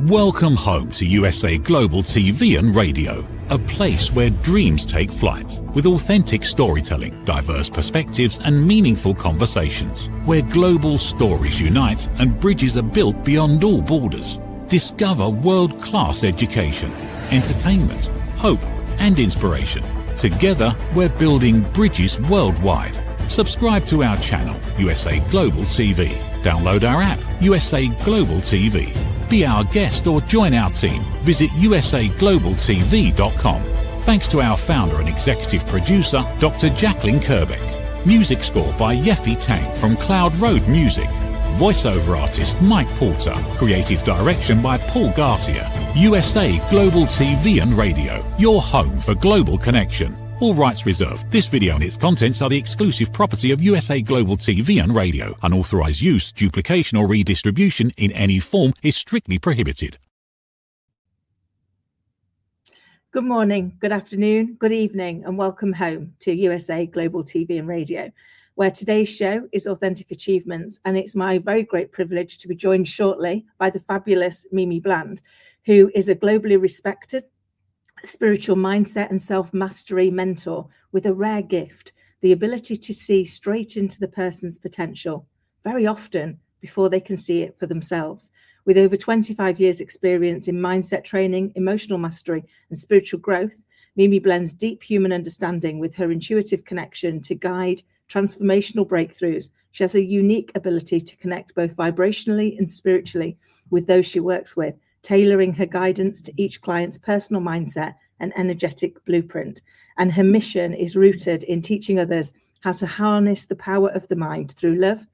Welcome home to USA Global TV and Radio, a place where dreams take flight, with authentic storytelling, diverse perspectives and meaningful conversations, where global stories unite and bridges are built beyond all borders. Discover world-class education, entertainment, hope and inspiration. Together, we're building bridges worldwide. Subscribe to our channel, USA Global TV. Download our app, USA Global TV. Be our guest or join our team. Visit usaglobaltv.com. Thanks to our founder and executive producer, Dr. Jacalyn Kerbeck. Music score by Yeffy Tang from Cloud Road Music. Voiceover artist Mike Porter. Creative direction by Paul Garcia. USA Global TV and Radio. Your home for global connection. All rights reserved. This video and its contents are the exclusive property of USA Global TV and Radio. Unauthorized use, duplication or redistribution in any form is strictly prohibited. Good morning, good afternoon, good evening, and welcome home to USA Global TV and Radio, where today's show is Authentic Achievements, and it's my very great privilege to be joined shortly by the fabulous Mimi Bland, who is a globally respected spiritual mindset and self-mastery mentor with a rare gift, the ability to see straight into the person's potential, very often before they can see it for themselves. With over 25 years experience in mindset training, emotional mastery and spiritual growth, Mimi blends deep human understanding with her intuitive connection to guide transformational breakthroughs. She has a unique ability to connect both vibrationally and spiritually with those she works with, tailoring her guidance to each client's personal mindset and energetic blueprint. And her mission is rooted in teaching others how to harness the power of the mind through love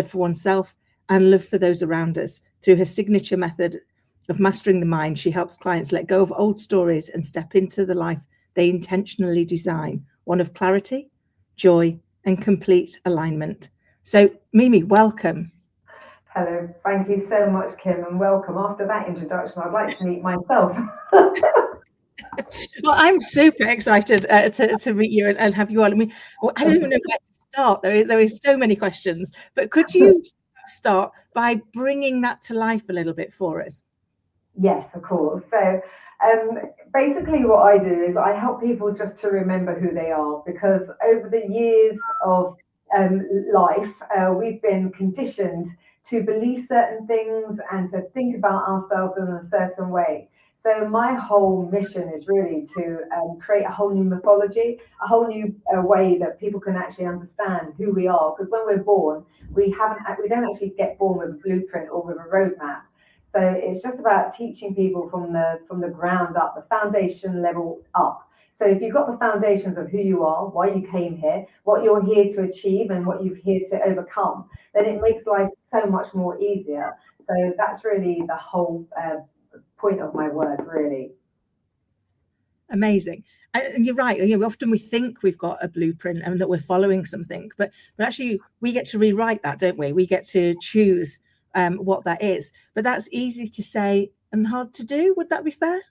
for oneself, and love for those around us. Through her signature method of mastering the mind, she helps clients let go of old stories and step into the life they intentionally design, one of clarity, joy, and complete alignment. So, Mimi, welcome. Hello, thank you so much, Kim, and welcome. After that introduction, I'd like to meet myself. Well, I'm super excited to meet you and have you on. I mean, I don't even know where to start. There is so many questions, but could you start by bringing that to life a little bit for us? Yes, of course. So basically what I do is I help people just to remember who they are, because over the years of life, we've been conditioned to believe certain things and to think about ourselves in a certain way. So my whole mission is really to create a whole new mythology, a whole new way that people can actually understand who we are. Because when we're born, we don't actually get born with a blueprint or with a roadmap. So it's just about teaching people from the ground up, the foundation level up. So if you've got the foundations of who you are, why you came here, what you're here to achieve and what you're here to overcome, then it makes life so much more easier. So that's really the whole point of my work, really. Amazing. And you're right. Often we think we've got a blueprint and that we're following something, but actually we get to rewrite that, don't we? We get to choose what that is. But that's easy to say and hard to do. Would that be fair?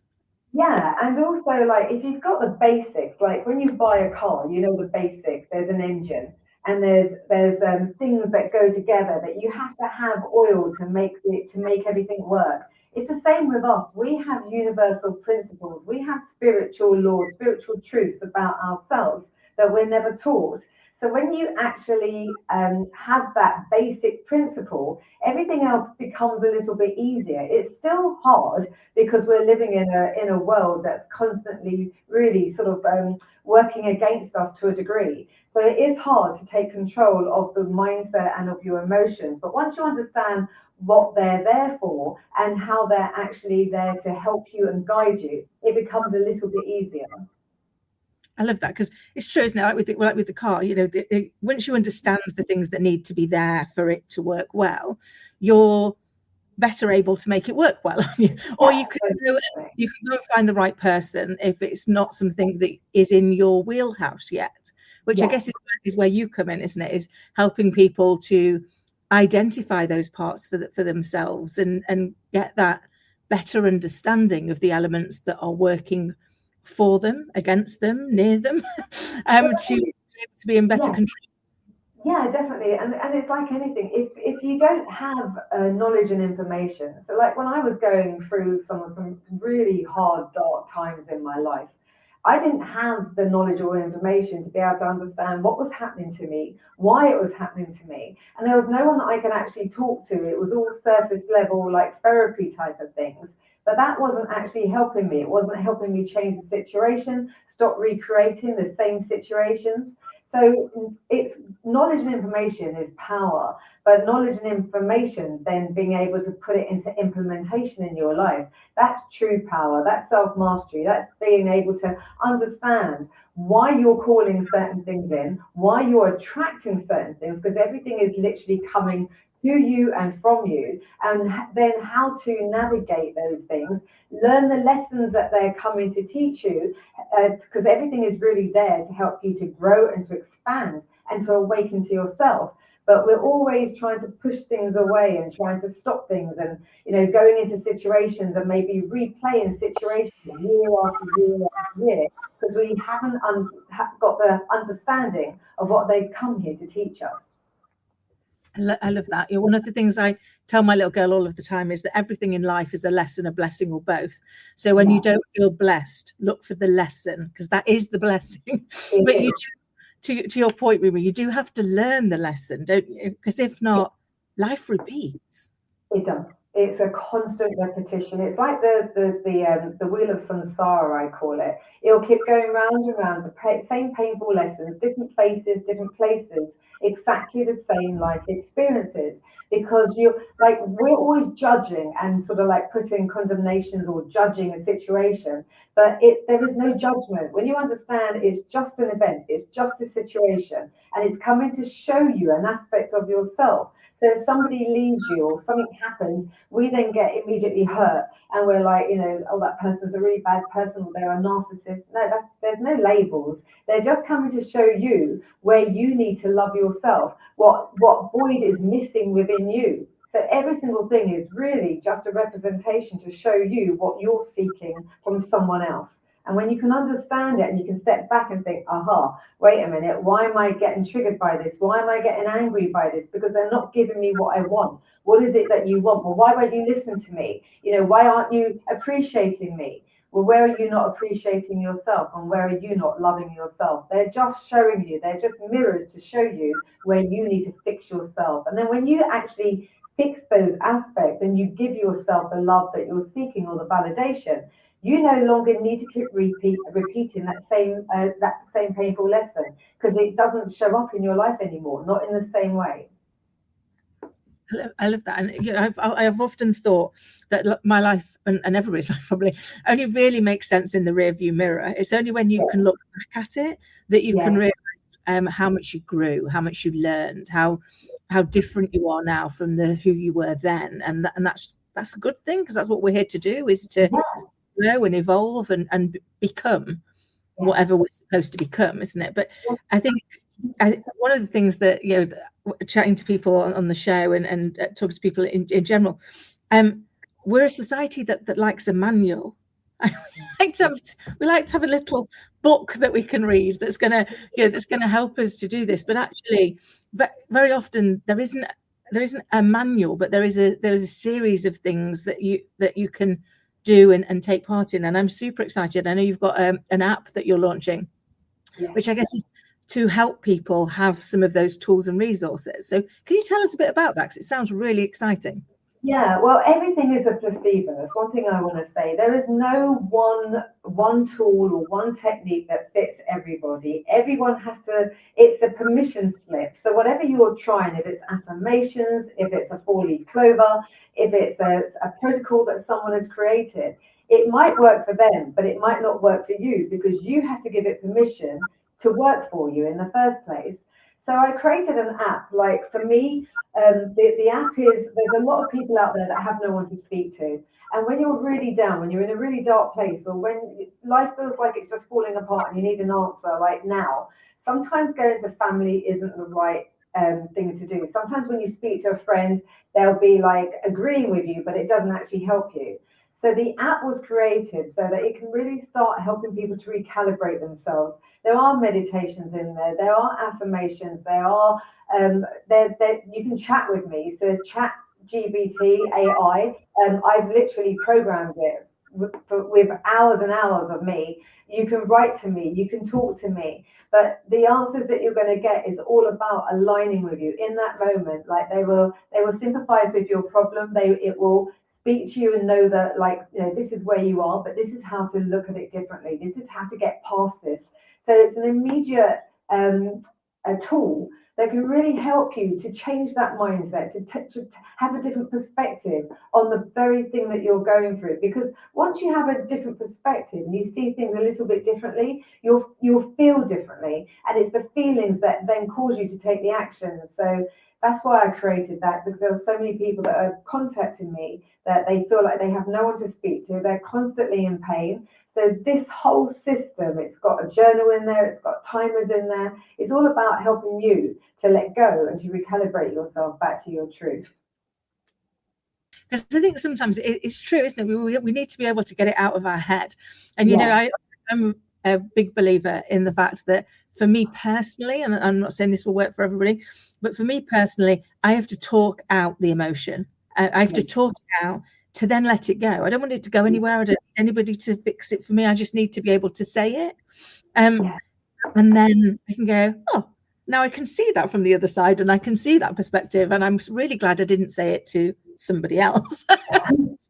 Yeah, and also, like, if you've got the basics, like when you buy a car, you know the basics. There's an engine, and there's things that go together that you have to have oil to make everything work. It's the same with us. We have universal principles. We have spiritual laws, spiritual truths about ourselves that we're never taught. So when you actually have that basic principle, everything else becomes a little bit easier. It's still hard because we're living in a world that's constantly really sort of working against us to a degree. So it is hard to take control of the mindset and of your emotions. But once you understand what they're there for and how they're actually there to help you and guide you, it becomes a little bit easier. I love that, because it's true, isn't it? Like with the car, once you understand the things that need to be there for it to work well, you're better able to make it work well. Or you can go and find the right person if it's not something that is in your wheelhouse yet, which I guess is where you come in, isn't it? Is helping people to identify those parts for themselves and get that better understanding of the elements that are working for them, against them, near them, to be in better control. Yeah, definitely. And it's like anything. If you don't have knowledge and information, so like when I was going through some really hard, dark times in my life, I didn't have the knowledge or information to be able to understand what was happening to me, why it was happening to me. And there was no one that I could actually talk to. It was all surface level, like therapy type of things. But that wasn't actually helping me. It wasn't helping me change the situation, stop recreating the same situations. So it's knowledge and information is power, but knowledge and information, then being able to put it into implementation in your life, that's true power. That's self mastery. That's being able to understand why you're calling certain things in, why you're attracting certain things, because everything is literally coming to you and from you, and then how to navigate those things, learn the lessons that they're coming to teach you, because everything is really there to help you to grow and to expand and to awaken to yourself. But we're always trying to push things away and trying to stop things, and going into situations and maybe replaying situations year after year after year, because we haven't got the understanding of what they've come here to teach us. I love that. One of the things I tell my little girl all of the time is that everything in life is a lesson, a blessing, or both. So when you don't feel blessed, look for the lesson, because that is the blessing. But you do, to your point, Rima, you do have to learn the lesson, don't you? Because if not, life repeats. It does. It's a constant repetition. It's like the wheel of samsara, I call it. It'll keep going round and round, the same painful lessons, different places, exactly the same life experiences. Because we're always judging and sort of like putting condemnations or judging a situation, but there is no judgment. When you understand it's just an event, it's just a situation, and it's coming to show you an aspect of yourself. So if somebody leaves you or something happens, we then get immediately hurt, and we're like, oh, that person's a really bad person, or they're a narcissist. No, there's no labels. They're just coming to show you where you need to love yourself, what void is missing within you. So every single thing is really just a representation to show you what you're seeking from someone else. And when you can understand it and you can step back and think, aha, wait a minute, why am I getting triggered by this? Why am I getting angry by this? Because they're not giving me what I want. What is it that you want? Well, why won't you listen to me? Why aren't you appreciating me? Well, where are you not appreciating yourself, and where are you not loving yourself? They're just showing you, they're just mirrors to show you where you need to fix yourself. And then when you actually fix those aspects and you give yourself the love that you're seeking or the validation, you no longer need to keep repeating that same painful lesson, because it doesn't show up in your life anymore, not in the same way. I love that. And I've often thought that my life and everybody's life probably only really makes sense in the rear view mirror. It's only when you can look back at it that you can realize how much you grew, how much you learned, how different you are now from who you were then. And that's a good thing, because that's what we're here to do, is to grow and evolve and become whatever we're supposed to become, isn't it? But I think one of the things that, chatting to people on the show and talking to people in general, we're a society that likes a manual. we like to have a little book that we can read that's gonna help us to do this. But actually, very often there isn't a manual, but there is a series of things that you can do and take part in. And I'm super excited. I know you've got an app that you're launching, which I guess is to help people have some of those tools and resources. So can you tell us a bit about that? Because it sounds really exciting. Yeah, well, everything is a placebo. That's one thing I want to say. There is no one tool or one technique that fits everybody. Everyone has to, it's a permission slip. So whatever you're trying, if it's affirmations, if it's a 4-leaf clover, if it's a protocol that someone has created, it might work for them, but it might not work for you, because you have to give it permission to work for you in the first place. So I created an app. Like for me, the app is, there's a lot of people out there that have no one to speak to. And when you're really down, when you're in a really dark place, or when life feels like it's just falling apart and you need an answer like now, sometimes going to family isn't the right thing to do. Sometimes when you speak to a friend, they'll be like agreeing with you, but it doesn't actually help you. So the app was created so that it can really start helping people to recalibrate themselves. There are meditations in there. There are affirmations. There are you can chat with me. So there's chat GBT AI. I've literally programmed it with hours and hours of me. You can write to me. You can talk to me. But the answers that you're going to get is all about aligning with you in that moment. Like they will sympathize with your problem. It will speak to you and know that, like, this is where you are, but this is how to look at it differently. This is how to get past this. So it's an immediate a tool that can really help you to change that mindset, to have a different perspective on the very thing that you're going through. Because once you have a different perspective and you see things a little bit differently, you'll feel differently. And it's the feelings that then cause you to take the action. So that's why I created that, because there are so many people that are contacting me that they feel like they have no one to speak to. They're constantly in pain. So this whole system, it's got a journal in there, it's got timers in there. It's all about helping you to let go and to recalibrate yourself back to your truth. Because I think sometimes it's true, isn't it? We need to be able to get it out of our head. And, you know, I'm a big believer in the fact that for me personally, and I'm not saying this will work for everybody, but for me personally, I have to talk out the emotion. I have to talk it out to then let it go. I don't want it to go anywhere. I don't need anybody to fix it for me. I just need to be able to say it. And then I can go, oh, now I can see that from the other side and I can see that perspective. And I'm really glad I didn't say it to somebody else.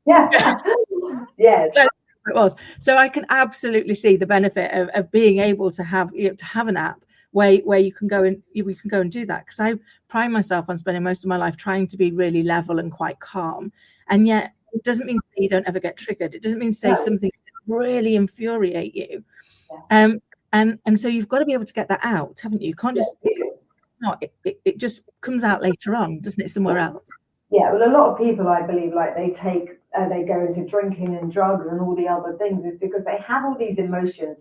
Yeah. Yes. It was. So I can absolutely see the benefit of being able to have an app where you can go and do that. Because I pride myself on spending most of my life trying to be really level and quite calm. And yet it doesn't mean you don't ever get triggered. It doesn't mean say something really infuriate you. And so you've got to be able to get that out, haven't you? You can't just it just comes out later on, doesn't it, somewhere else? Yeah, well, a lot of people, I believe, like they go into drinking and drugs and all the other things, is because they have all these emotions.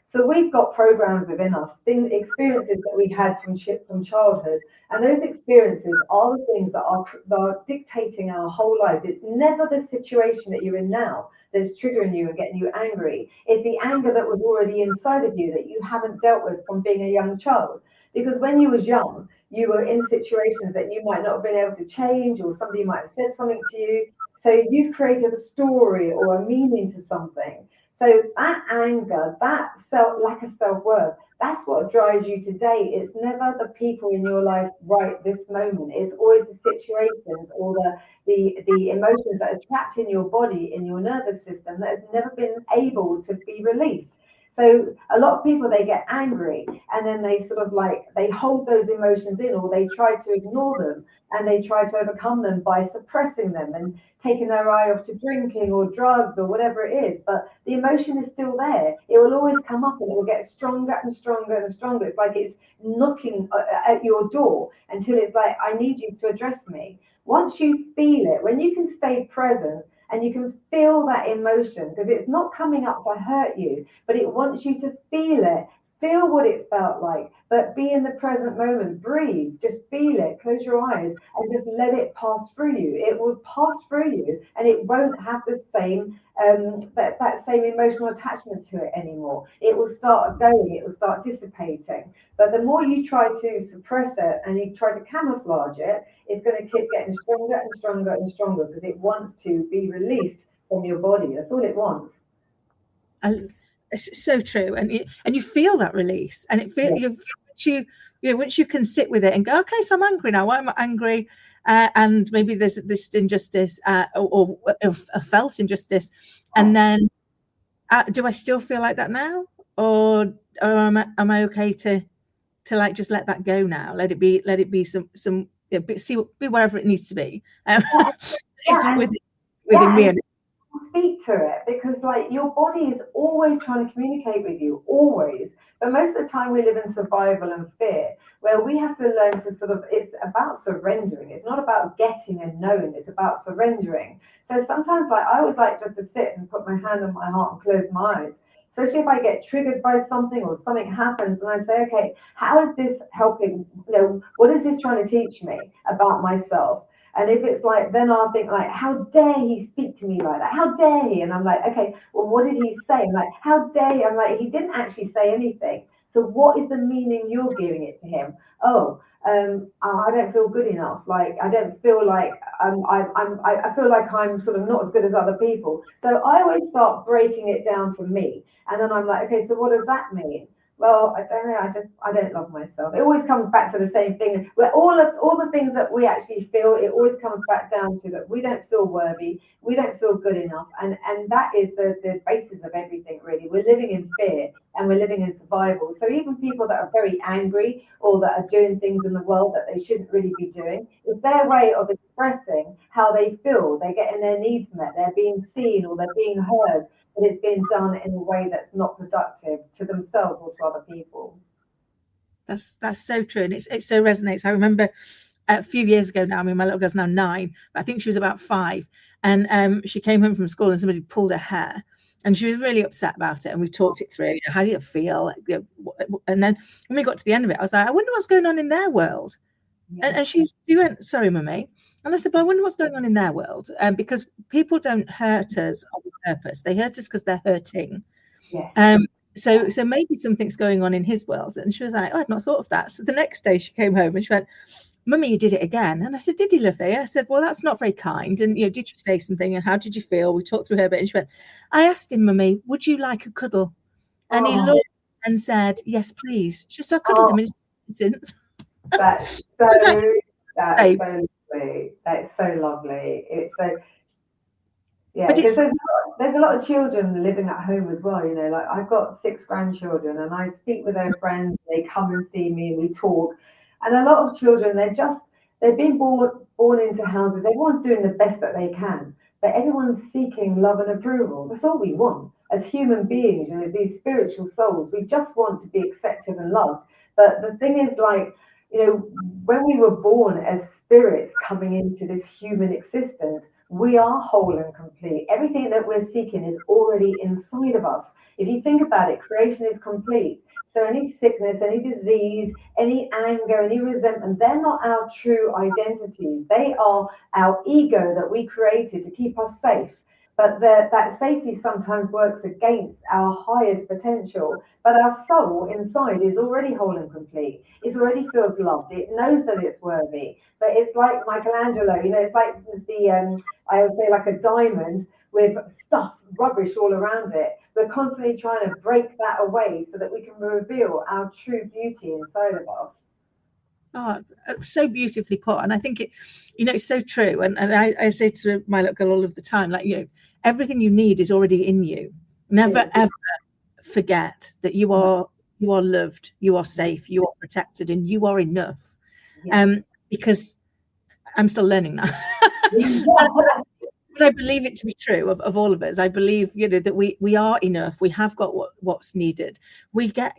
So we've got programs within us, experiences that we had from childhood, and those experiences are the things that are dictating our whole life. It's never the situation that you're in now that's triggering you and getting you angry. It's the anger that was already inside of you that you haven't dealt with from being a young child. Because when you was young, you were in situations that you might not have been able to change, or somebody might have said something to you. So you've created a story or a meaning to something. So that anger, that lack of self-worth, that's what drives you today. It's never the people in your life right this moment. It's always the situations or the emotions that are trapped in your body, in your nervous system, that has never been able to be released. So a lot of people, they get angry and then they sort of they hold those emotions in, or they try to ignore them, and they try to overcome them by suppressing them and taking their eye off to drinking or drugs or whatever it is. But the emotion is still there. It will always come up and it will get stronger and stronger and stronger. It's like it's knocking at your door until it's like, I need you to address me. Once you feel it, when you can stay present, and you can feel that emotion, because it's not coming up to hurt you, but it wants you to feel it. Feel what it felt like, but be in the present moment. Breathe, just feel it. Close your eyes and just let it pass through you. It will pass through you, and it won't have the same that same emotional attachment to it anymore. It will start going. It will start dissipating. But the more you try to suppress it and you try to camouflage it, it's going to keep getting stronger and stronger and stronger, because it wants to be released from your body. That's all it wants. It's so true, and you feel that release, and once you can sit with it and go, okay, so I'm angry now. Why am I angry? And maybe there's this injustice or a felt injustice, and then do I still feel like that now, or am I okay to just let that go now? Let it be some be wherever it needs to be. Within me. Speak to it, because your body is always trying to communicate with you, always. But most of the time we live in survival and fear, where we have to learn to it's about surrendering. It's not about getting and knowing, it's about surrendering. So sometimes I always like just to sit and put my hand on my heart and close my eyes, especially if I get triggered by something or something happens, and I say, okay, how is this helping? What is this trying to teach me about myself? And if it's like, then I'll think like, how dare he speak to me like that? How dare he? And I'm like, okay, well, what did he say? I'm like, how dare he? I'm like, he didn't actually say anything. So what is the meaning you're giving it to him? Oh, I don't feel good enough. Like I don't feel like I feel like I'm sort of not as good as other people. So I always start breaking it down for me, and then I'm like, okay, so what does that mean? Well, I don't know. I don't love myself. It always comes back to the same thing. Where all the things that we actually feel, it always comes back down to that we don't feel worthy, we don't feel good enough, and that is the basis of everything. Really, we're living in fear and we're living in survival. So even people that are very angry or that are doing things in the world that they shouldn't really be doing, it's their way of expressing how they feel. They're getting their needs met. They're being seen or they're being heard, but it's being done in a way that's not productive to themselves or to other people. That's so true, and it so resonates. I remember a few years ago now. I mean, my little girl's now 9, but I think she was about 5, and she came home from school and somebody pulled her hair, and she was really upset about it. And we talked it through. How do you feel? And then when we got to the end of it, I was like, I wonder what's going on in their world. Yeah. And she went, sorry, Mummy. And I said, but I wonder what's going on in their world, because people don't hurt us on purpose. They hurt us because they're hurting. Yeah. So maybe something's going on in his world. And she was like, oh, I'd not thought of that. So the next day she came home and she went, Mummy, you did it again. And I said, did you, Lovey? I said, well, that's not very kind. And, did you say something? And how did you feel? We talked through her bit. And she went, I asked him, Mummy, would you like a cuddle? And he looked and said, yes, please. She said, I cuddled him since. That's so lovely. That's so lovely. It's so, yeah, because there's a lot of children living at home as well. Like I've got 6 grandchildren and I speak with their friends. They come and see me and we talk. And a lot of children, they've been born into houses. Everyone's doing the best that they can, but everyone's seeking love and approval. That's all we want as human beings, these spiritual souls. We just want to be accepted and loved. But the thing is, like, when we were born as spirits coming into this human existence, we are whole and complete. Everything that we're seeking is already inside of us. If you think about it, creation is complete. So any sickness, any disease, any anger, any resentment, they're not our true identities. They are our ego that we created to keep us safe. But that safety sometimes works against our highest potential. But our soul inside is already whole and complete. It already feels loved. It knows that it's worthy. But it's like Michelangelo, it's like I would say like a diamond with stuff, rubbish all around it. We're constantly trying to break that away so that we can reveal our true beauty inside of us. Oh, so beautifully put. And I think it's so true. And I say to my little girl all of the time, like, everything you need is already in you. Never, ever forget that you are loved, you are safe, you are protected, and you are enough. Yeah. Because I'm still learning that. But I believe it to be true of all of us. I believe, that we are enough. We have got what's needed. We get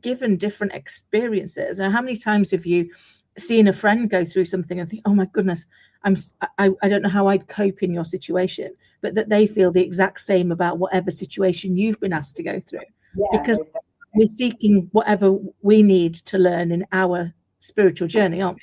given different experiences. And how many times have you seen a friend go through something and think, oh my goodness, I don't know how I'd cope in your situation, but that they feel the exact same about whatever situation you've been asked to go through. Yeah, because we're seeking whatever we need to learn in our spiritual journey, aren't we?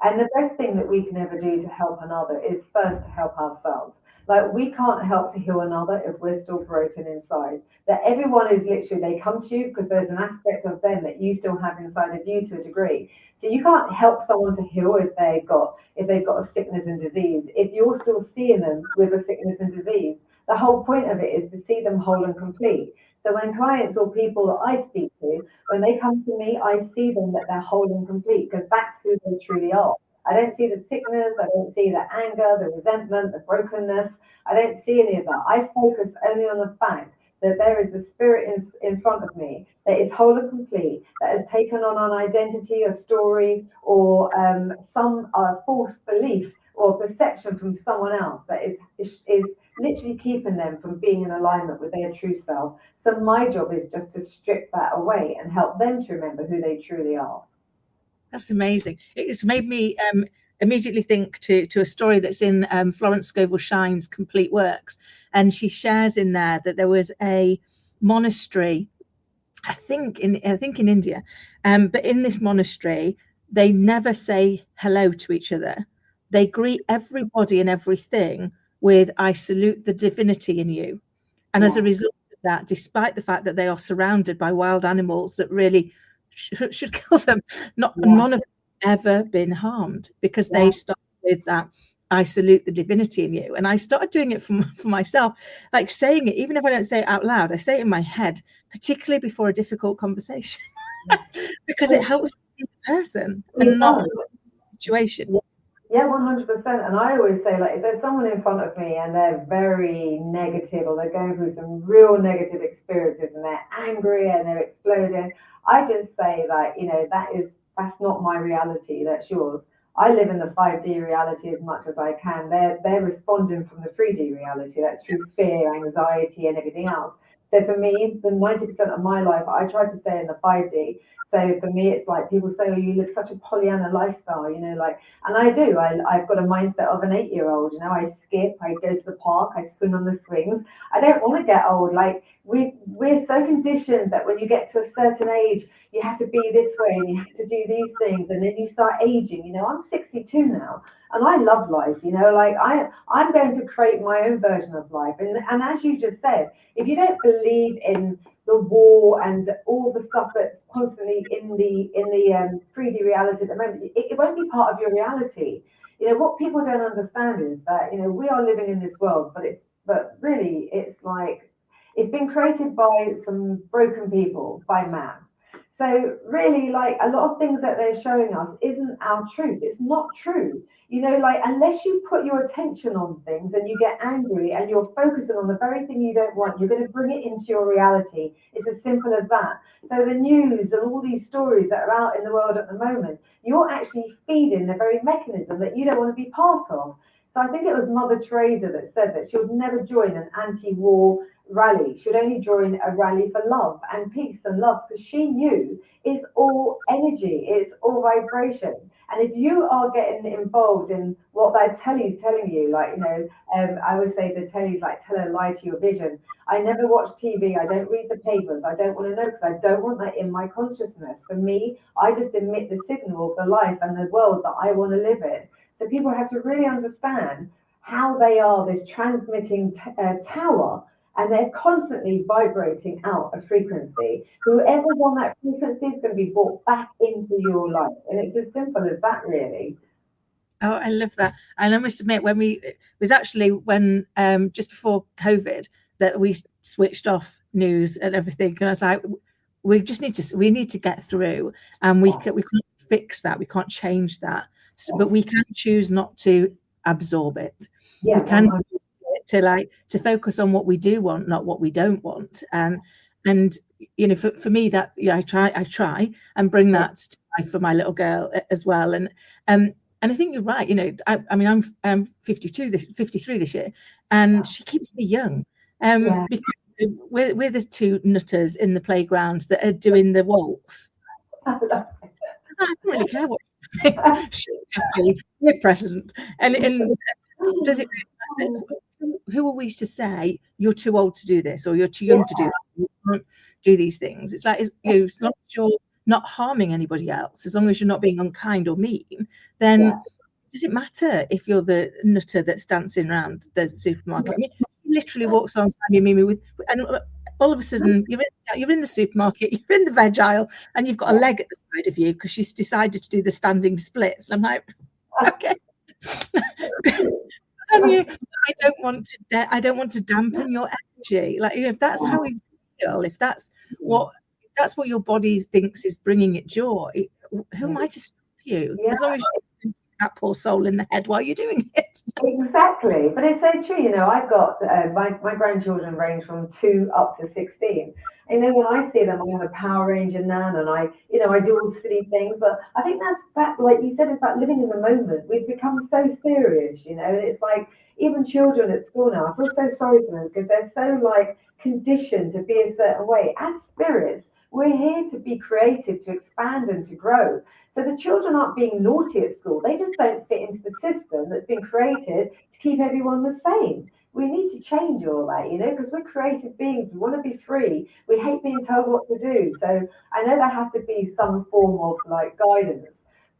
And the best thing that we can ever do to help another is first to help ourselves. Like, we can't help to heal another if we're still broken inside. That everyone is literally, they come to you because there's an aspect of them that you still have inside of you to a degree. So you can't help someone to heal if they've got a sickness and disease. If you're still seeing them with a sickness and disease, the whole point of it is to see them whole and complete. So when clients or people that I speak to, when they come to me, I see them that they're whole and complete because that's who they truly are. I don't see the sickness, I don't see the anger, the resentment, the brokenness. I don't see any of that. I focus only on the fact that there is a spirit in front of me that is whole and complete, that has taken on an identity, a story, or some false belief or perception from someone else that is literally keeping them from being in alignment with their true self. So my job is just to strip that away and help them to remember who they truly are. That's amazing. It's made me immediately think to a story that's in Florence Scovel Shine's Complete Works. And she shares in there that there was a monastery, I think in India. But in this monastery, they never say hello to each other. they greet everybody and everything with, I salute the divinity in you. And as a result of that, despite the fact that they are surrounded by wild animals that really should kill them, none of them have ever been harmed, because they start with that, I salute the divinity in you. And I started doing it for myself, like saying it, even if I don't say it out loud, I say it in my head, particularly before a difficult conversation, because it helps the person and not the situation. Yeah, 100%. And I always say, like, if there's someone in front of me and they're very negative, or they're going through some real negative experiences and they're angry and they're exploding, I just say, like, you know, that's not my reality, that's yours. I live in the 5D reality as much as I can. They're responding from the 3D reality. That's through fear, anxiety, and everything else. So for me, the 90% of my life, I try to stay in the 5D. So for me, it's like people say, oh, you live such a Pollyanna lifestyle, you know, like, and I do. I've got a mindset of an 8-year-old. You know, I skip, I go to the park, I swing on the swings. I don't want to get old. Like, we're so conditioned that when you get to a certain age, you have to be this way and you have to do these things, and then you start aging. You know, I'm 62 now, and I love life. You know, like I'm going to create my own version of life. And as you just said, if you don't believe in the war and all the stuff that's constantly in the 3D reality at the moment, it won't be part of your reality. You know, what people don't understand is that, you know, we are living in this world, but really it's like it's been created by some broken people, by man. So really, like, a lot of things that they're showing us isn't our truth. It's not true. You know, like, unless you put your attention on things and you get angry and you're focusing on the very thing you don't want, you're going to bring it into your reality. It's as simple as that. So the news and all these stories that are out in the world at the moment, you're actually feeding the very mechanism that you don't want to be part of. So I think it was Mother Teresa that said that she would never join an anti-war rally. She would only join a rally for love and peace and love, because she knew it's all energy, it's all vibration. And if you are getting involved in what that telly's telling you, like, you know, I would say the telly's like, tell a lie to your vision. I never watch TV. I don't read the papers. I don't want to know, because I don't want that in my consciousness. For me, I just emit the signal of the life and the world that I want to live in. So people have to really understand how they are this transmitting tower, and they're constantly vibrating out a frequency. Whoever's on that frequency is going to be brought back into your life. And it's as simple as that, really. Oh, I love that. And I must admit, it was actually when just before COVID that we switched off news and everything. And I was like, we need to get through, and we can't fix that. We can't change that. So, but we can choose not to absorb it. Yeah, we can to focus on what we do want, not what we don't want. And you know, for me, that I try and bring that to life for my little girl as well. And I think you're right. You know, I mean, I'm 53 this year, and she keeps me young. Because we're the two nutters in the playground that are doing the waltz. I don't really care what you think. She's happy, we're present. And does it really matter? Who are we to say you're too old to do this or you're too young to do that? You can't do these things. It's like, as long as you're not harming anybody else, as long as you're not being unkind or mean, then does it matter if you're the nutter that's dancing around the supermarket? I mean, literally walks alongside you, Mimi, and all of a sudden you're in the supermarket, you're in the veg aisle, and you've got a leg at the side of you because she's decided to do the standing splits. And I'm like, okay. And I don't want to dampen your energy. Like, if that's how we feel, if that's what your body thinks is bringing it joy, who am I to stop you? As long as you that poor soul in the head while you're doing it. Exactly. But it's so true. You know, I've got my grandchildren range from 2 up to 16. And then when I see them, I'm a Power Ranger nan, and I do all silly things. But I think that, like you said, it's about living in the moment. We've become so serious, you know. It's like even children at school now, I feel so sorry for them because they're so like conditioned to be a certain way. As spirits, we're here to be creative, to expand and to grow. So the children aren't being naughty at school. They just don't fit into the system that's been created to keep everyone the same. We need to change all that, you know, because we're creative beings. We want to be free. We hate being told what to do. So I know there has to be some form of like guidance.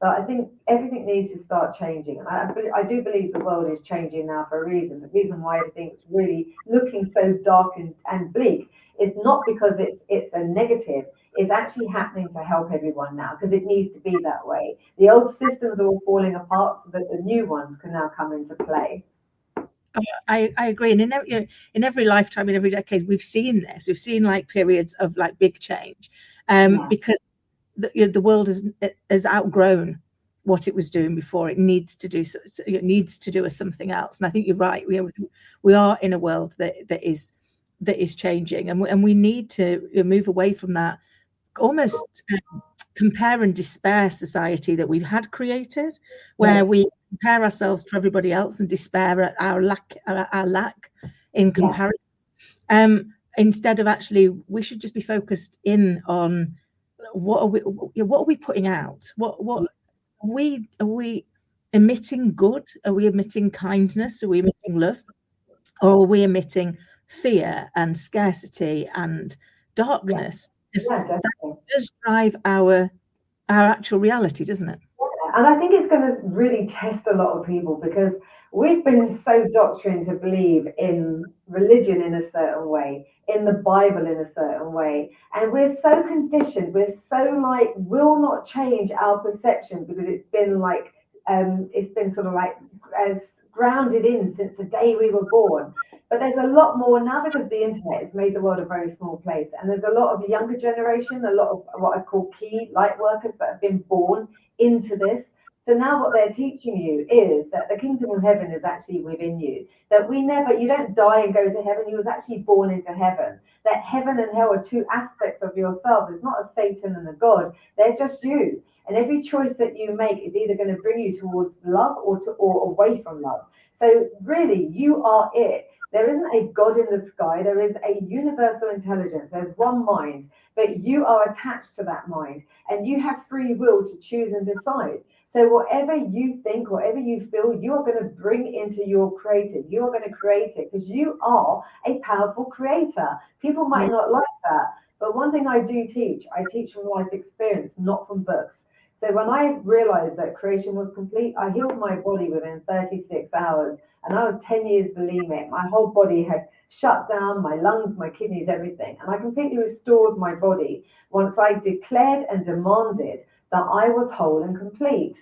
But I think everything needs to start changing. And I do believe the world is changing now for a reason. The reason why everything's really looking so dark and bleak is not because it's a negative. It's actually happening to help everyone now because it needs to be that way. The old systems are all falling apart so that the new ones can now come into play. I agree. And in every lifetime, in every decade, we've seen this. We've seen like periods of like big change because the world has outgrown what it was doing before. It needs to do something else. And I think you're right. We are in a world that is changing, and we need to move away from that almost compare and despair society that we've had created, where we compare ourselves to everybody else and despair at our lack in comparison. Instead of actually, we should just be focused in on what are we putting out? What are we emitting good? Are we emitting kindness? Are we emitting love? Or are we emitting fear and scarcity and darkness? That does drive our actual reality, doesn't it? And I think it's going to really test a lot of people because we've been so doctrined to believe in religion in a certain way, in the Bible in a certain way. And we're so conditioned, we're so like, will not change our perception because it's been sort of like as grounded in since the day we were born. But there's a lot more now because the internet has made the world a very small place. And there's a lot of younger generation, a lot of what I call key light workers that have been born into this. So now what they're teaching you is that the kingdom of heaven is actually within you. That you don't die and go to heaven. You was actually born into heaven. That heaven and hell are two aspects of yourself. It's not a Satan and a God. They're just you. And every choice that you make is either going to bring you towards love or away from love. So really, you are it. There isn't a God in the sky. There is a universal intelligence. There's one mind, but you are attached to that mind and you have free will to choose and decide. So whatever you think, whatever you feel, you are going to bring into your creative. You are going to create it because you are a powerful creator. People might not like that. But one thing I do teach, I teach from life experience, not from books. So when I realized that creation was complete, I healed my body within 36 hours. And I was 10 years bulimic. My whole body had shut down, my lungs, my kidneys, everything. And I completely restored my body once I declared and demanded that I was whole and complete.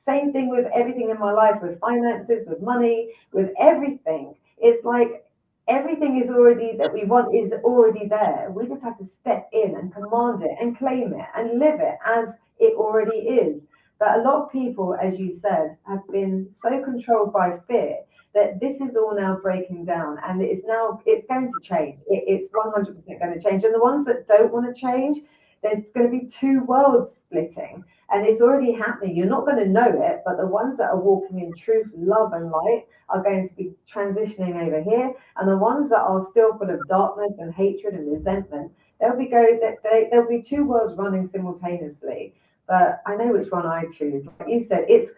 Same thing with everything in my life, with finances, with money, with everything. It's like everything is already that we want is already there. We just have to step in and command it and claim it and live it as it already is. But a lot of people, as you said, have been so controlled by fear that this is all now breaking down, and it's going to change. It's 100% going to change. And the ones that don't want to change, there's going to be two worlds splitting, and it's already happening. You're not going to know it, but the ones that are walking in truth, love, and light are going to be transitioning over here, and the ones that are still full of darkness and hatred and resentment, there'll be two worlds running simultaneously. But I know which one I choose. Like you said, it's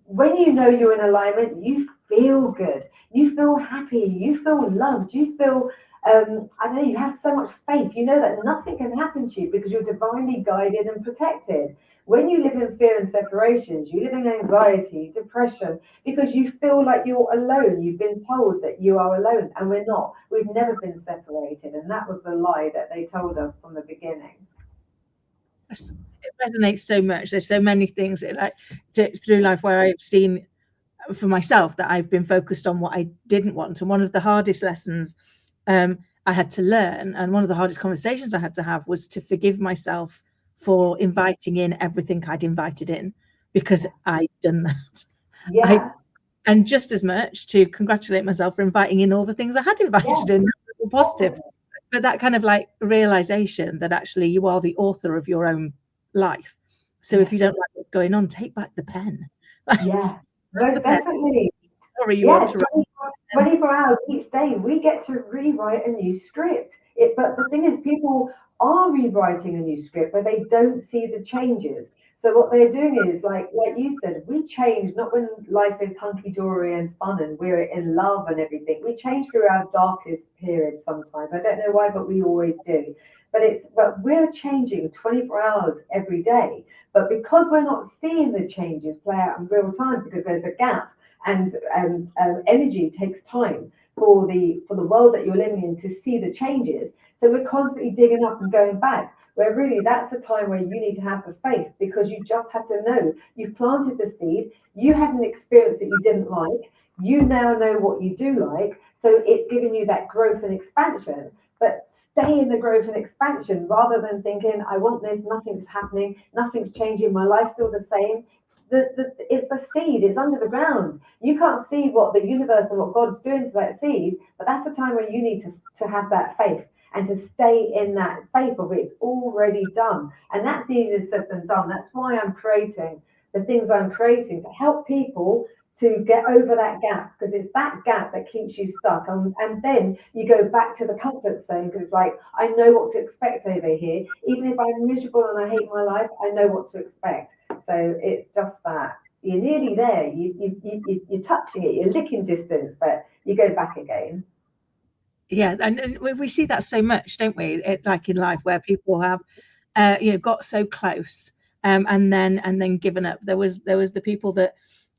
when you know you're in alignment, you feel good, you feel happy, you feel loved, you feel I don't know, you have so much faith, you know that nothing can happen to you because you're divinely guided and protected. When you live in fear and separations, you live in anxiety, depression, because you feel like you're alone. You've been told that you are alone, and we're not. We've never been separated, and that was the lie that they told us from the beginning. It resonates so much. There's so many things through life where I've seen for myself that I've been focused on what I didn't want. And one of the hardest lessons I had to learn, and one of the hardest conversations I had to have, was to forgive myself for inviting in everything I'd invited in, because I'd done that. And just as much to congratulate myself for inviting in all the things I had invited in, positive. But that kind of like realization that actually you are the author of your own life. So if you don't like what's going on, take back the pen. Definitely. Sorry, you want to write. 24 hours each day, we get to rewrite a new script. But the thing is, people are rewriting a new script, but they don't see the changes. So what they're doing is, like you said, we change not when life is hunky-dory and fun and we're in love and everything. We change through our darkest periods sometimes. I don't know why, but we always do. but we're changing 24 hours every day. But because we're not seeing the changes play out in real time, because there's a gap, and energy takes time for the world that you're living in to see the changes. So we're constantly digging up and going back. Where really that's the time where you need to have the faith, because you just have to know you've planted the seed, you had an experience that you didn't like, you now know what you do like, so it's giving you that growth and expansion. But stay in the growth and expansion rather than thinking, I want this, nothing's happening, nothing's changing, my life's still the same. It's the seed, it's under the ground. You can't see what the universe and what God's doing to that seed, but that's the time where you need to have that faith and to stay in that faith of it's already done. And that's easier said than done. That's why I'm creating the things I'm creating, to help people to get over that gap, because it's that gap that keeps you stuck. And then you go back to the comfort zone, because it's like, I know what to expect over here. Even if I'm miserable and I hate my life, I know what to expect. So it's just that. You're nearly there. You're touching it. You're licking distance, but you go back again. Yeah, and we see that so much, don't we? Like in life, where people have, got so close, and then given up. There was the people that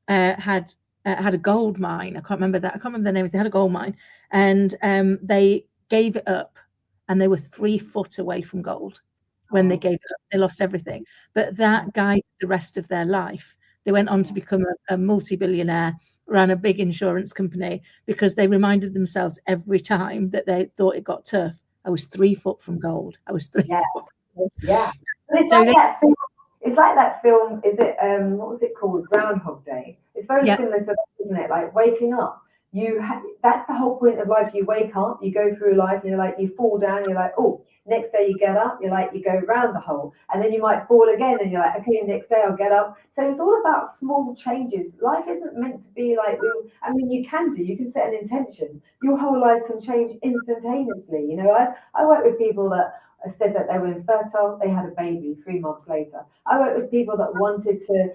had a gold mine. I can't remember the names. They had a gold mine, and they gave it up, and they were 3 foot away from gold when they gave it up. They lost everything, but that guided the rest of their life. They went on to become a multi-billionaire, ran a big insurance company, because they reminded themselves every time that they thought it got tough, I was 3 foot from gold. I was 3 foot. Yeah. It's like that film. Is it what was it called? Groundhog Day. It's very similar to that, isn't it? Like waking up. That's the whole point of life. You wake up, you go through life, and you're like, you fall down, you're like, oh, next day you get up, you're like, you go round the hole, and then you might fall again, and you're like, okay, next day I'll get up. So it's all about small changes. Life isn't meant to be like, you can set an intention. Your whole life can change instantaneously. I work with people that said that they were infertile, they had a baby 3 months later. I work with people that wanted to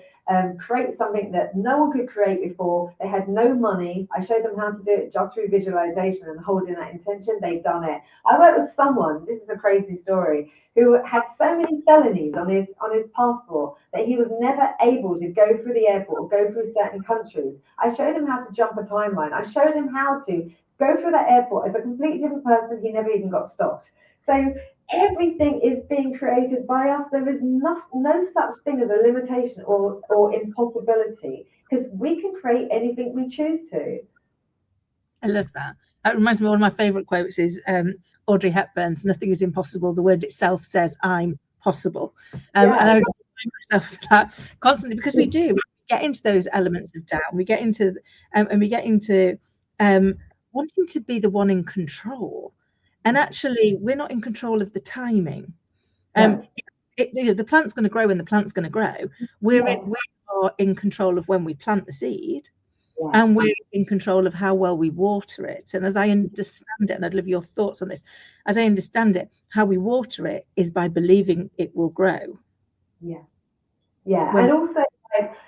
create something that no one could create before. They had no money. I showed them how to do it just through visualization and holding that intention. They've done it. I worked with someone, this is a crazy story, who had so many felonies on his passport that he was never able to go through the airport or go through certain countries. I showed him how to jump a timeline. I showed him how to go through that airport as a completely different person. He never even got stopped. So everything is being created by us. There is no such thing as a limitation or impossibility, because we can create anything we choose to. I love that. That reminds me of one of my favourite quotes is Audrey Hepburn's, "Nothing is impossible. The word itself says I'm possible." And I remind myself of that constantly, because we do. We get into those elements of doubt. We get into wanting to be the one in control. And actually, we're not in control of the timing. The plant's going to grow when the plant's going to grow. We are in control of when we plant the seed, and we're in control of how well we water it. And as I understand it, and I'd love your thoughts on this, as I understand it, how we water it is by believing it will grow. And also,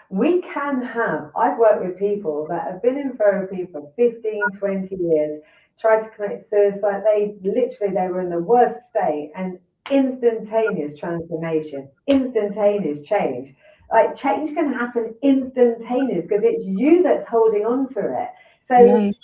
we can have, I've worked with people that have been in therapy for 15, 20 years, tried to commit suicide. They were in the worst state, and instantaneous transformation, instantaneous change. Like, change can happen instantaneous, because it's you that's holding on to it. So it's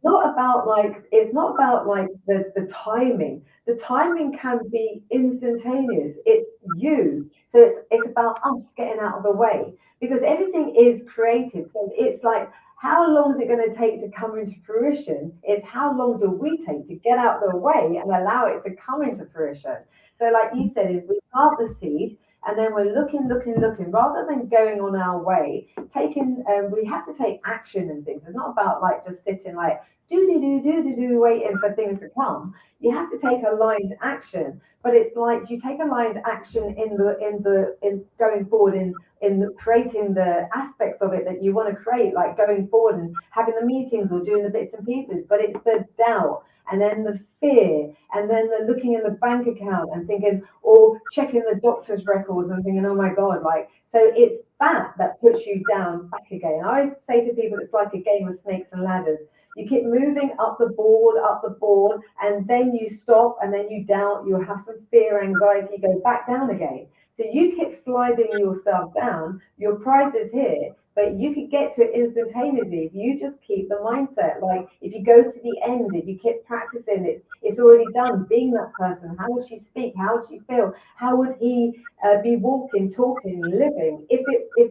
not about the timing. The timing can be instantaneous. It's you. So it's about us getting out of the way, because everything is created. So it's like, how long is it going to take to come into fruition? It's how long do we take to get out of the way and allow it to come into fruition? So like you said, is we plant the seed, and then we're looking, rather than going on our way, we have to take action and things. It's not about like just sitting like do waiting for things to come. You have to take aligned action, but it's like you take aligned action in going forward in creating the aspects of it that you want to create, like going forward and having the meetings or doing the bits and pieces. But it's the doubt, and then the fear, and then the looking in the bank account and thinking, or checking the doctor's records and thinking, oh my God, so it's that puts you down back again. I always say to people, it's like a game of snakes and ladders. You keep moving up the board, and then you stop, and then you doubt, you have some fear, anxiety, you go back down again. So you keep sliding yourself down, your prize is here, but you could get to it instantaneously if you just keep the mindset. Like if you go to the end, if you keep practicing it, it's already done. Being that person, how would she speak? How would she feel? How would he be walking, talking, living if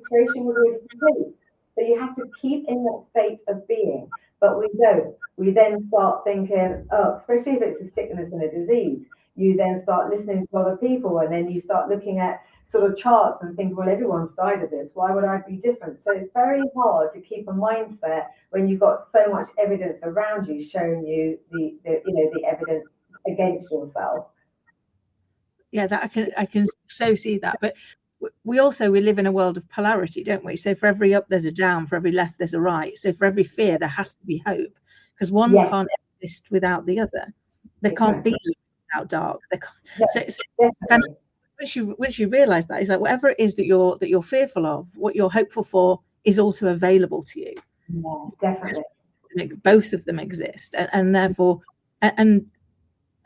creation was already complete? So you have to keep in that state of being, but we don't. We then start thinking, oh, especially if it's a sickness and a disease, you then start listening to other people, and then you start looking at sort of charts and think, well, everyone's died of this. Why would I be different? So it's very hard to keep a mindset when you've got so much evidence around you showing you the evidence against yourself. Yeah, that I can so see that. But we live in a world of polarity, don't we? So for every up, there's a down. For every left, there's a right. So for every fear, there has to be hope, because one can't exist without the other. There can't be without dark. There can't, once you realize that, it's like whatever it is that you're fearful of, what you're hopeful for is also available to you. Yeah, definitely. Both of them exist, and therefore, and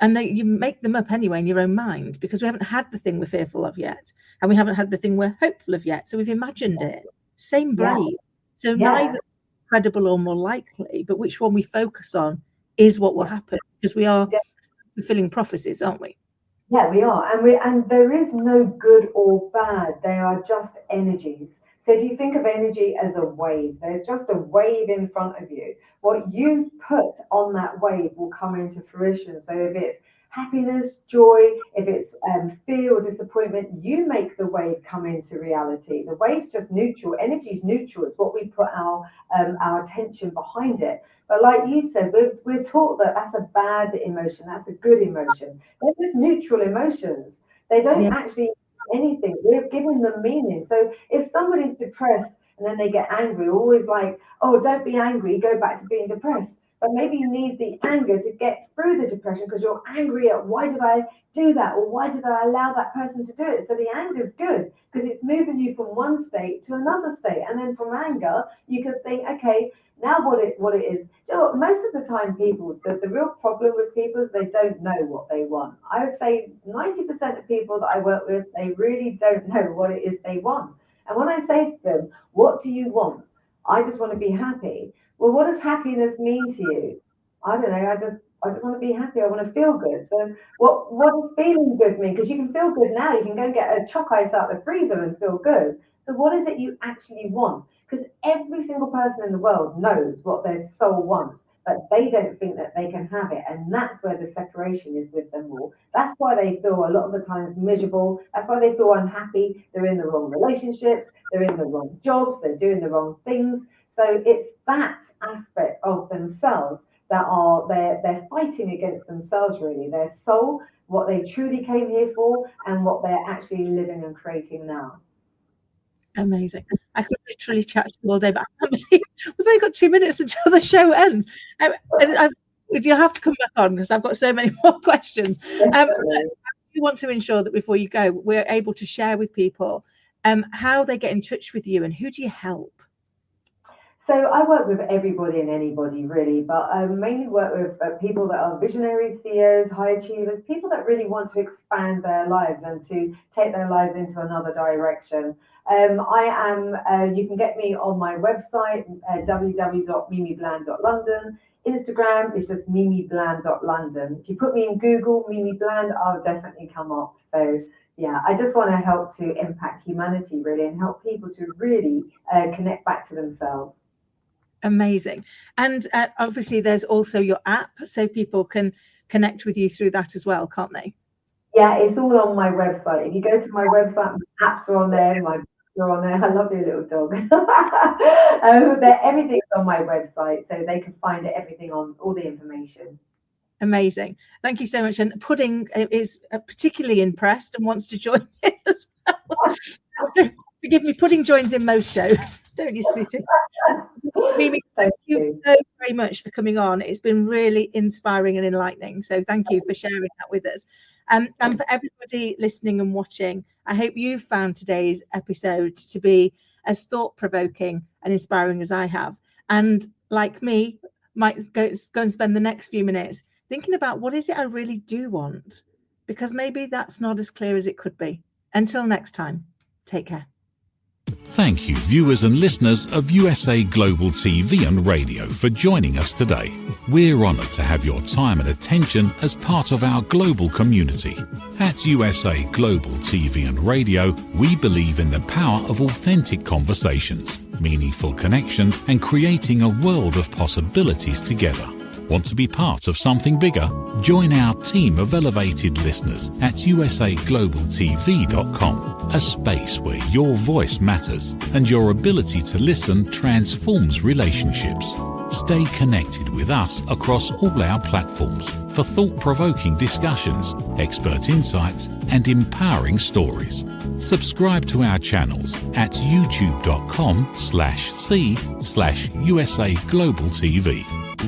you make them up anyway in your own mind, because we haven't had the thing we're fearful of yet, and we haven't had the thing we're hopeful of yet. So we've imagined it. Same brain. So neither is credible or more likely, but which one we focus on is what will happen, because we are fulfilling prophecies, aren't we? Yeah, we are. And there is no good or bad. They are just energies. So if you think of energy as a wave, there's just a wave in front of you. What you put on that wave will come into fruition. So if it's happiness, joy, if it's fear or disappointment, you make the wave come into reality. The wave's just neutral. Energy is neutral. It's what we put our attention behind it. But like you said, we're taught that that's a bad emotion, that's a good emotion. They're just neutral emotions. They don't actually anything. We're giving them meaning. So if somebody's depressed and then they get angry, always like, oh, don't be angry, go back to being depressed. But maybe you need the anger to get through the depression, because you're angry at, why did I do that? Or why did I allow that person to do it? So the anger is good, because it's moving you from one state to another state. And then from anger, you could think, okay, now what it is. You know what, most of the time people, the real problem with people is they don't know what they want. I would say 90% of people that I work with, they really don't know what it is they want. And when I say to them, what do you want? I just want to be happy. Well, what does happiness mean to you? I don't know. I just want to be happy. I want to feel good. So what does feeling good mean? Because you can feel good now. You can go and get a choc ice out the freezer and feel good. So what is it you actually want? Because every single person in the world knows what their soul wants, but they don't think that they can have it. And that's where the separation is with them all. That's why they feel a lot of the times miserable. That's why they feel unhappy. They're in the wrong relationships. They're in the wrong jobs. They're doing the wrong things. So it's that aspect of themselves that are they're fighting against themselves, really. Their soul, what they truly came here for, and what they're actually living and creating now. Amazing. I could literally chat to you all day, but I can't believe we've only got 2 minutes until the show ends. You'll have to come back on, because I've got so many more questions. We want to ensure that before you go, we're able to share with people how they get in touch with you, and who do you help? So I work with everybody and anybody, really, but I mainly work with people that are visionaries, CEOs, high achievers, people that really want to expand their lives and to take their lives into another direction. You can get me on my website, www.mimibland.london. Instagram is just mimibland.london. If you put me in Google, Mimi Bland, I'll definitely come up. So yeah, I just want to help to impact humanity, really, and help people to really connect back to themselves. Amazing. And obviously there's also your app, so people can connect with you through that as well, can't they? Yeah, it's all on my website. If you go to my website, my apps are on there, my books are on there. I love your little dog. Everything's on my website, so they can find everything on all the information. Amazing. Thank you so much. And Pudding is particularly impressed and wants to join in as well. So, forgive me, Pudding joins in most shows, don't you, sweetie? Mimi, thank you so very much for coming on. It's been really inspiring and enlightening. So thank you for sharing that with us. And for everybody listening and watching, I hope you found today's episode to be as thought-provoking and inspiring as I have. And like me, might go and spend the next few minutes thinking about what is it I really do want, because maybe that's not as clear as it could be. Until next time, take care. Thank you, viewers and listeners of USA Global TV and Radio, for joining us today. We're honoured to have your time and attention as part of our global community. At USA Global TV and Radio, we believe in the power of authentic conversations, meaningful connections, and creating a world of possibilities together. Want to be part of something bigger? Join our team of elevated listeners at usaglobaltv.com, a space where your voice matters and your ability to listen transforms relationships. Stay connected with us across all our platforms for thought-provoking discussions, expert insights, and empowering stories. Subscribe to our channels at youtube.com/c/USA-Global-TV.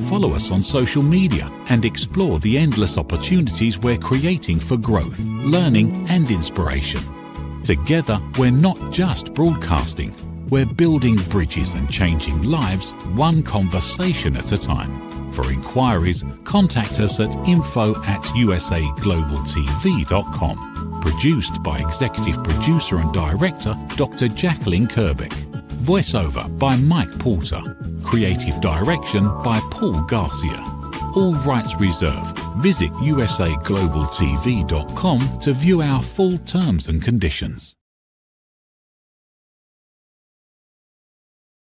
Follow us on social media and explore the endless opportunities we're creating for growth, learning, and inspiration. Together, we're not just broadcasting, we're building bridges and changing lives one conversation at a time. For inquiries, contact us at info@usaglobaltv.com. Produced by Executive Producer and Director Dr. Jacalyn Kerbeck. Voiceover by Mike Porter. Creative direction by Paul Garcia. All rights reserved. Visit usaglobaltv.com to view our full terms and conditions.